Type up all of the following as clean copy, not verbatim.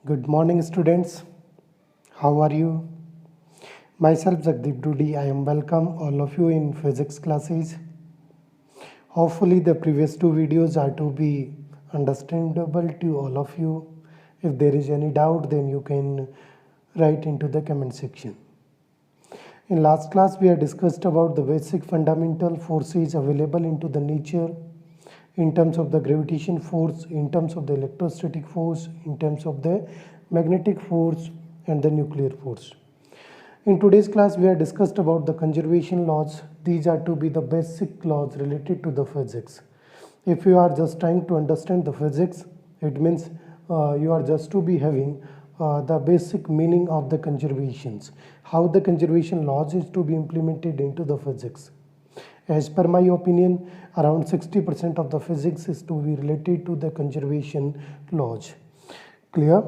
Good morning, students. How are you? Myself, Jagdeep Dudi. I am welcome all of you in physics classes. Hopefully, the previous two videos are to be understandable to all of you. If there is any doubt, then you can write into the comment section. In last class, we have discussed about the basic fundamental forces available into the nature in terms of the gravitation force, in terms of the electrostatic force, in terms of the magnetic force and the nuclear force. In today's class, we have discussed about the conservation laws. These are to be the basic laws related to the physics. If you are just trying to understand the physics, it means you are just to be having the basic meaning of the conservations, how the conservation laws is to be implemented into the physics. As per my opinion, around 60% of the physics is to be related to the conservation laws. Clear?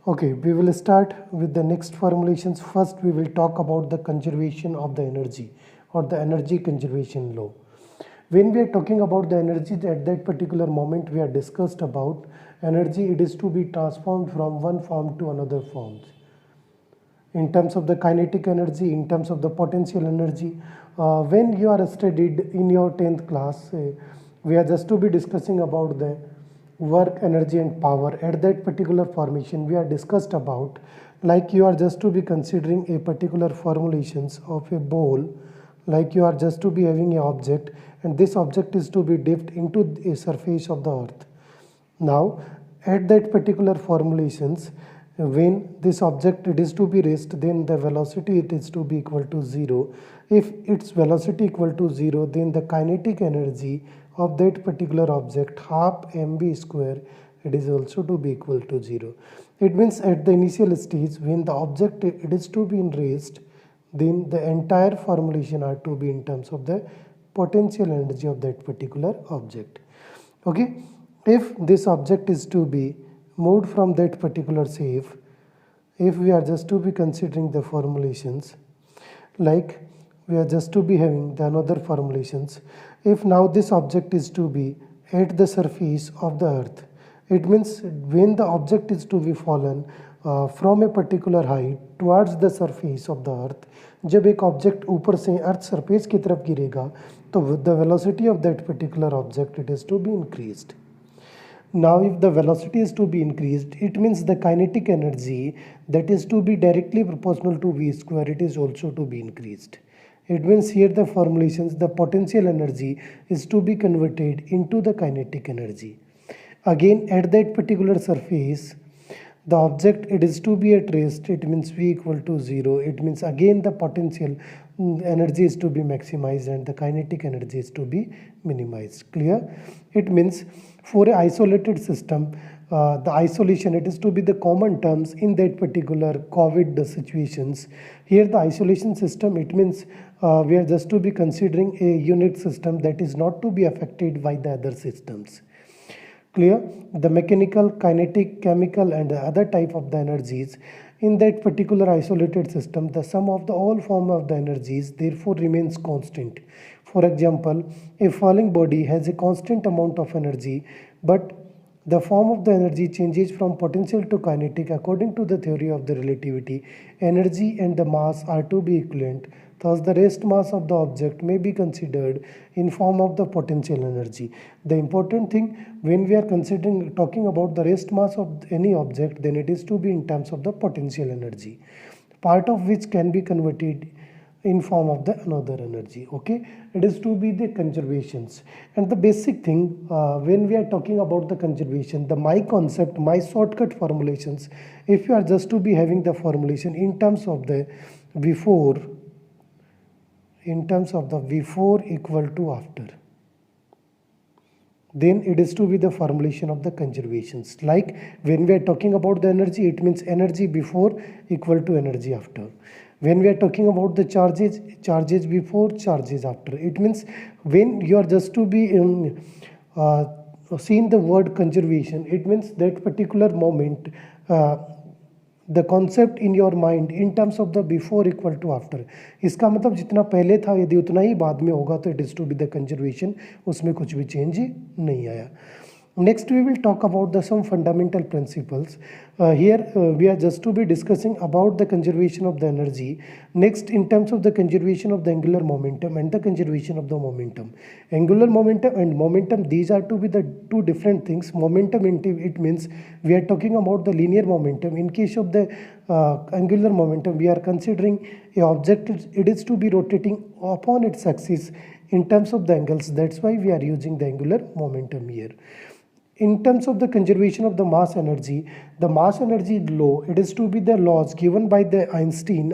Okay, we will start with the next formulations. First, we will talk about the conservation of the energy or the energy conservation law. When we are talking about the energy at that particular moment, we are discussed about energy, it is to be transformed from one form to another form. In terms of the kinetic energy, in terms of the potential energy, when you are studied in your 10th class, we are just to be discussing about the work, energy and power. At that particular formation, we are discussed about, like you are just to be considering a particular formulations of a ball, like you are just to be having an object and this object is to be dipped into a surface of the earth. Now, at that particular formulations, when this object it is to be raised, then the velocity it is to be equal to 0. If its velocity equal to 0, then the kinetic energy of that particular object half mv square it is also to be equal to 0. It means at the initial stage when the object it is to be raised, then the entire formulation are to be in terms of the potential energy of that particular object. Okay, if this object is to be moved from that particular shape, if we are just to be considering the formulations, like we are just to be having the another formulations. If now this object is to be at the surface of the earth, it means when the object is to be fallen from a particular height towards the surface of the earth, जब एक object ऊपर से earth surface की तरफ गिरेगा तो the velocity of that particular object it is to be increased. Now if the velocity is to be increased, it means the kinetic energy that is to be directly proportional to v square, it is also to be increased. It means here the formulations, the potential energy is to be converted into the kinetic energy. Again at that particular surface, the object it is to be at rest, it means v equal to 0. It means again the potential energy is to be maximized and the kinetic energy is to be minimized. Clear? It means for a isolated system, the isolation it is to be the common terms in that particular COVID situations. Here the isolation system it means we are just to be considering a unit system that is not to be affected by the other systems. Clear? The mechanical, kinetic, chemical and the other type of the energies in that particular isolated system, the sum of the all form of the energies therefore remains constant. For example, a falling body has a constant amount of energy, but the form of the energy changes from potential to kinetic according to the theory of the relativity. Energy and the mass are to be equivalent. Thus, the rest mass of the object may be considered in form of the potential energy. The important thing when we are talking about the rest mass of any object, then it is to be in terms of the potential energy, part of which can be converted in form of the another energy. Okay, it is to be the conservations. And the basic thing when we are talking about the conservation, the my concept, my shortcut formulations, if you are just to be having the formulation in terms of the before, in terms of the before equal to after, then it is to be the formulation of the conservations. Like when we are talking about the energy, it means energy before equal to energy after. When we are talking about the charges, charges before, charges after. It means when you are just to be seeing the word conservation, it means that particular moment the concept in your mind in terms of the before equal to after. इसका मतलब जितना पहले था यदि उतना ही बाद में होगा तो it is to be the conservation, उसमें कुछ भी change नहीं आया. Next, we will talk about some fundamental principles. Here, we are just to be discussing about the conservation of the energy. Next, in terms of the conservation of the angular momentum and the conservation of the momentum. Angular momentum and momentum, these are to be the two different things. Momentum, it means we are talking about the linear momentum. In case of the angular momentum, we are considering a object, it is to be rotating upon its axis in terms of the angles. That's why we are using the angular momentum here. In terms of the conservation of the mass energy law, it is to be the laws given by the Einstein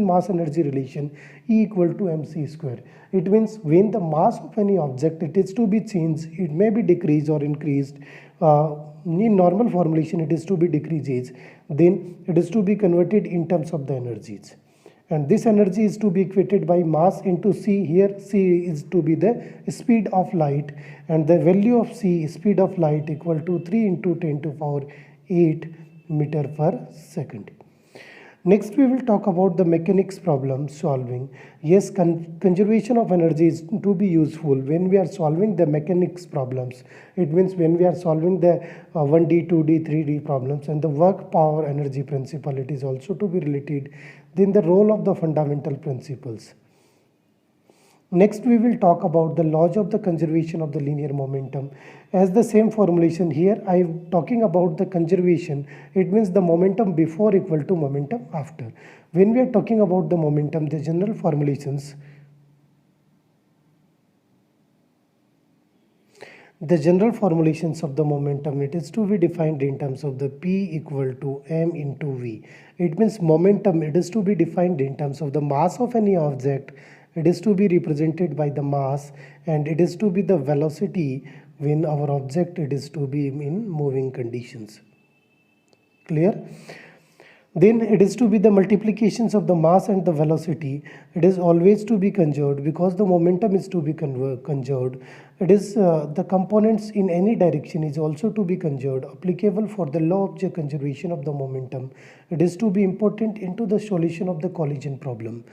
mass energy relation, E equal to mc square. It means when the mass of any object, it is to be changed, it may be decreased or increased. In normal formulation, it is to be decreases, then it is to be converted in terms of the energies. And this energy is to be equated by mass into c. Here c is to be the speed of light, and the value of c, speed of light, equal to 3 into 10 to power 8 meter per second. Next, we will talk about the mechanics problem solving. Yes, conservation of energy is to be useful when we are solving the mechanics problems. It means when we are solving the 1D, 2D, 3D problems, and the work power energy principle, it is also to be related. Then the role of the fundamental principles. Next, we will talk about the laws of the conservation of the linear momentum. As the same formulation here, I am talking about the conservation. It means the momentum before equal to momentum after. When we are talking about the momentum, the general formulations, of the momentum, it is to be defined in terms of the P equal to m into V. It means momentum, it is to be defined in terms of the mass of any object. It is to be represented by the mass, and it is to be the velocity when our object, it is to be in moving conditions. Clear? Then it is to be the multiplications of the mass and the velocity. It is always to be conserved because the momentum is to be conserved. It is the components in any direction is also to be conserved, applicable for the law of the conservation of the momentum. It is to be important into the solution of the collision problem.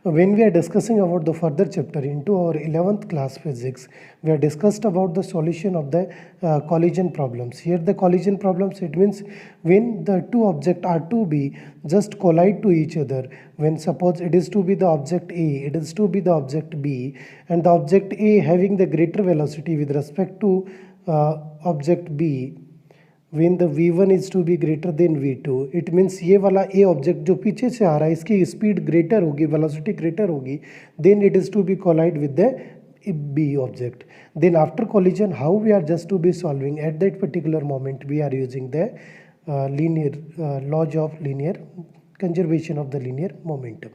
When we are discussing about the further chapter into our 11th class physics, we are discussed about the solution of the collision problems. Here the collision problems, it means when the two objects are to be just collide to each other. When suppose it is to be the object A, it is to be the object B, and the object A having the greater velocity with respect to object B, when the v1 is to be greater than v2, it means ये वाला a object जो पीछे से आ रहा है इसकी speed greater होगी, velocity greater होगी, then it is to be collide with the b object. Then after collision, how we are just to be solving at that particular moment, we are using the laws of linear conservation of the linear momentum.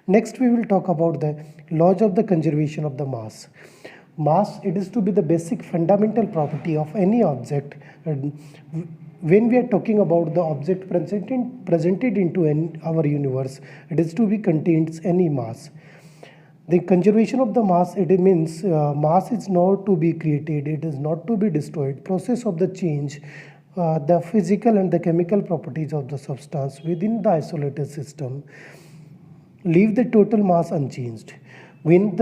Next, we will talk about the laws of the conservation of the mass. Mass, it is to be the basic fundamental property of any object. When we are talking about the object presented into our universe, it is to be contains any mass. The conservation of the mass, it means mass is not to be created, it is not to be destroyed. Process of the change, the physical and the chemical properties of the substance within the isolated system, leave the total mass unchanged. When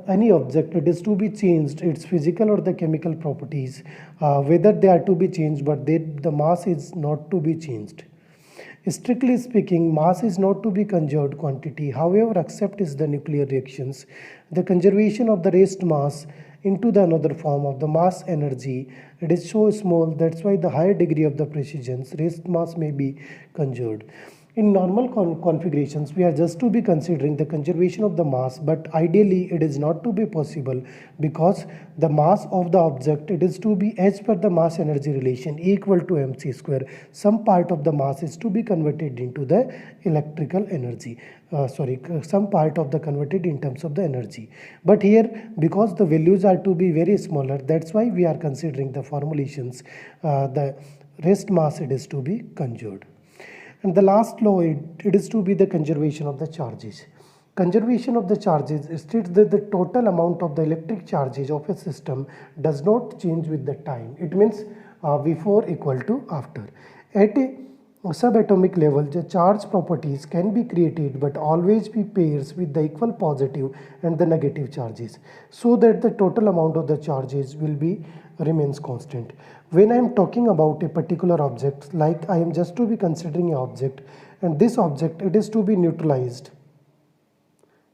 any object, it is to be changed, its physical or the chemical properties, whether they are to be changed, but the mass is not to be changed. Strictly speaking, mass is not to be conserved quantity. However, except is the nuclear reactions, the conservation of the rest mass into the another form of the mass energy, it is so small, that's why the higher degree of the precision, rest mass may be conserved. In normal configurations, we are just to be considering the conservation of the mass, but ideally it is not to be possible because the mass of the object, it is to be as per the mass energy relation equal to mc square. Some part of the mass is to be converted into the electrical energy. Some part of the converted in terms of the energy. But here, because the values are to be very smaller, that's why we are considering the formulations, the rest mass, it is to be conserved. And the last law, it is to be the conservation of the charges. Conservation of the charges states that the total amount of the electric charges of a system does not change with the time. It means before equal to after. At a subatomic level, the charge properties can be created but always be pairs with the equal positive and the negative charges, so that the total amount of the charges will be remains constant. When I am talking about a particular object, like I am just to be considering an object, and this object, it is to be neutralized.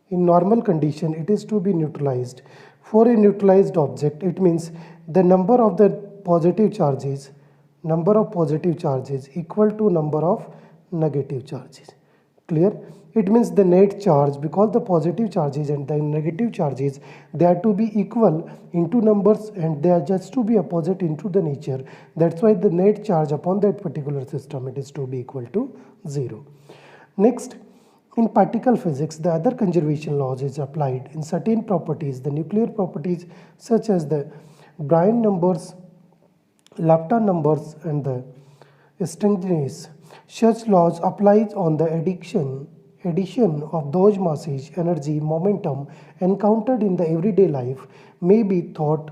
In normal condition, it is to be neutralized. For a neutralized object, it means the number of the positive charges equal to number of negative charges. Clear? It means the net charge, because the positive charges and the negative charges, they are to be equal into numbers and they are just to be opposite into the nature. That's why the net charge upon that particular system, it is to be equal to 0. Next, in particle physics, the other conservation laws is applied in certain properties, the nuclear properties such as the Bragg numbers, Lambda numbers and the Steiner. Such laws applies on the addition of those masses, energy, momentum encountered in the everyday life may be thought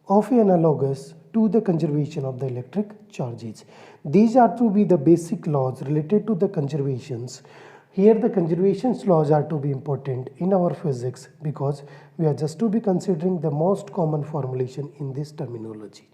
of analogous to the conservation of the electric charges. These are to be the basic laws related to the conservations. Here the conservations laws are to be important in our physics because we are just to be considering the most common formulation in this terminology.